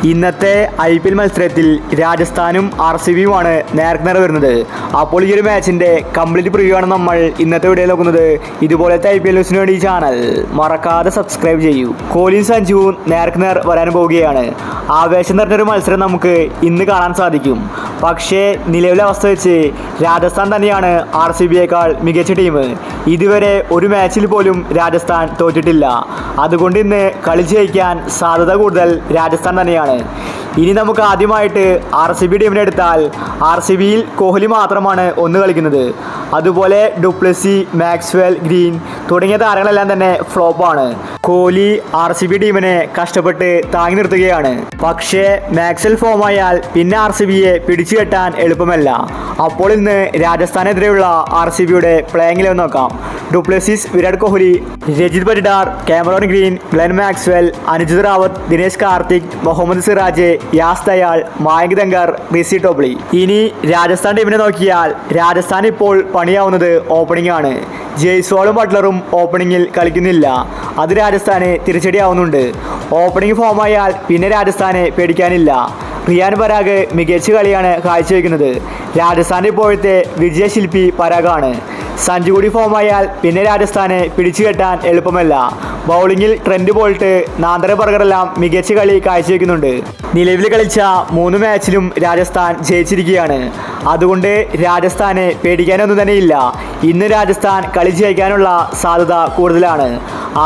ഇന്നത്തെ IPL മത്സരത്തിൽ രാജസ്ഥാനും RCBയുമാണ് നേർക്കുനേർ വരുന്നത്. അപ്പോൾ ഈ ഒരു മാച്ചിൻ്റെ കംപ്ലീറ്റ് പ്രിവ്യൂ ആണ് നമ്മൾ ഇന്നത്തെ വീഡിയോയിൽ നോക്കുന്നത്. ഇതുപോലത്തെ IPL ന്യൂസിന് വേണ്ടി ഈ ചാനൽ മറക്കാതെ സബ്സ്ക്രൈബ് ചെയ്യൂ. കോഹ്ലിയും സഞ്ജുവും നേർക്കുനേർ വരാൻ പോവുകയാണ്. ആവേശം നിറഞ്ഞൊരു മത്സരം നമുക്ക് ഇന്ന് കാണാൻ സാധിക്കും. പക്ഷേ നിലവിലെ അവസ്ഥ വെച്ച് രാജസ്ഥാൻ തന്നെയാണ് RCBയേക്കാൾ മികച്ച ടീം. ഇതുവരെ ഒരു മാച്ചിൽ പോലും രാജസ്ഥാൻ തോറ്റിട്ടില്ല. അതുകൊണ്ട് ഇന്ന് കളി ജയിക്കാൻ സാധ്യത കൂടുതൽ രാജസ്ഥാൻ തന്നെയാണ്. ഇനി നമുക്ക് ആദ്യമായിട്ട് RCB ടീമിനെ എടുത്താൽ RCBയിൽ കോഹ്ലി മാത്രമാണ് ഒന്ന് കളിക്കുന്നത്. അതുപോലെ ഡുപ്ലസി, മാക്സ്വെൽ, ഗ്രീൻ തുടങ്ങിയ താരങ്ങളെല്ലാം തന്നെ ഫ്ലോപ്പാണ്. കോഹ്ലി RCB ടീമിനെ കഷ്ടപ്പെട്ട് താങ്ങി നിർത്തുകയാണ്. പക്ഷേ മാക്സ്വെൽ ഫോമായാൽ പിന്നെ RCBയെ പിടിച്ചു കെട്ടാൻ എളുപ്പമല്ല. അപ്പോൾ ഇന്ന് രാജസ്ഥാനെതിരെയുള്ള RCBയുടെ പ്ലേയിങ് ലെവൽ നോക്കാം. Du Plessis, Virat Kohli, Rajat Patidar, Cameron Green, Glenn Maxwell, Anuj Rawat, Dinesh Karthik, Mohammed Siraj, Yash Dayal, Mayank Dagar, Reece Topley. ഇനി രാജസ്ഥാൻ ടീമിനെ നോക്കിയാൽ രാജസ്ഥാൻ ഇപ്പോൾ പണിയാവുന്നത് ഓപ്പണിംഗ് ആണ്. ജയ്സ്വാളും ബട്ട്ലറും ഓപ്പണിങ്ങിൽ കളിക്കുന്നില്ല. അത് രാജസ്ഥാന് തിരിച്ചടിയാവുന്നുണ്ട്. ഓപ്പണിംഗ് ഫോമായാൽ പിന്നെ രാജസ്ഥാനെ പേടിക്കാനില്ല. റിയാൻ പരാഗ് മികച്ച കളിയാണ് കാഴ്ചവെക്കുന്നത്. രാജസ്ഥാൻ്റെ ഇപ്പോഴത്തെ വിജയശില്പി പരാഗാണ്. സഞ്ജു കൂടി ഫോമായാൽ പിന്നെ രാജസ്ഥാനെ പിടിച്ചു കെട്ടാൻ എളുപ്പമല്ല. ബൗളിങ്ങിൽ ട്രെൻഡ് ബോൾട്ട്, നാദർ ബർഗറെല്ലാം മികച്ച കളി കാഴ്ചവെക്കുന്നുണ്ട്. നിലവിൽ കളിച്ച 3 മാച്ചിലും രാജസ്ഥാൻ ജയിച്ചിരിക്കുകയാണ്. അതുകൊണ്ട് രാജസ്ഥാനെ പേടിക്കാനൊന്നും തന്നെയില്ല. ഇന്ന് രാജസ്ഥാൻ കളി ജയിക്കാനുള്ള സാധ്യത കൂടുതലാണ്.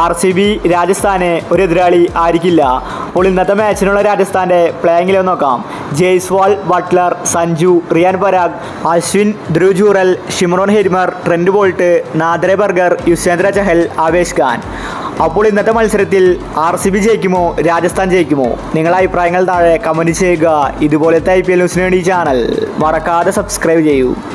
RCB രാജസ്ഥാന് ഒരു എതിരാളി ആയിരിക്കില്ല. അപ്പോൾ ഇന്നത്തെ മാച്ചിനുള്ള രാജസ്ഥാൻ്റെ പ്ലേയിങ് ലെവൽ നോക്കാം. Jaiswal, Buttler, Sanju, Riyan Parag, Ashwin, Dhruv Jurel, Shimron Hetmyer, Trent Boult, Nandre Burger, Yuzvendra Chahal, Avesh Khan. അപ്പോൾ ഇന്നത്തെ മത്സരത്തിൽ RCB ജയിക്കുമോ രാജസ്ഥാൻ ജയിക്കുമോ? നിങ്ങളുടെ അഭിപ്രായങ്ങൾ താഴെ കമൻറ്റ് ചെയ്യുക. ഇതുപോലത്തെ IPL ന്യൂസിന് വേണ്ടി ഈ ചാനൽ മറക്കാതെ സബ്സ്ക്രൈബ് ചെയ്യൂ.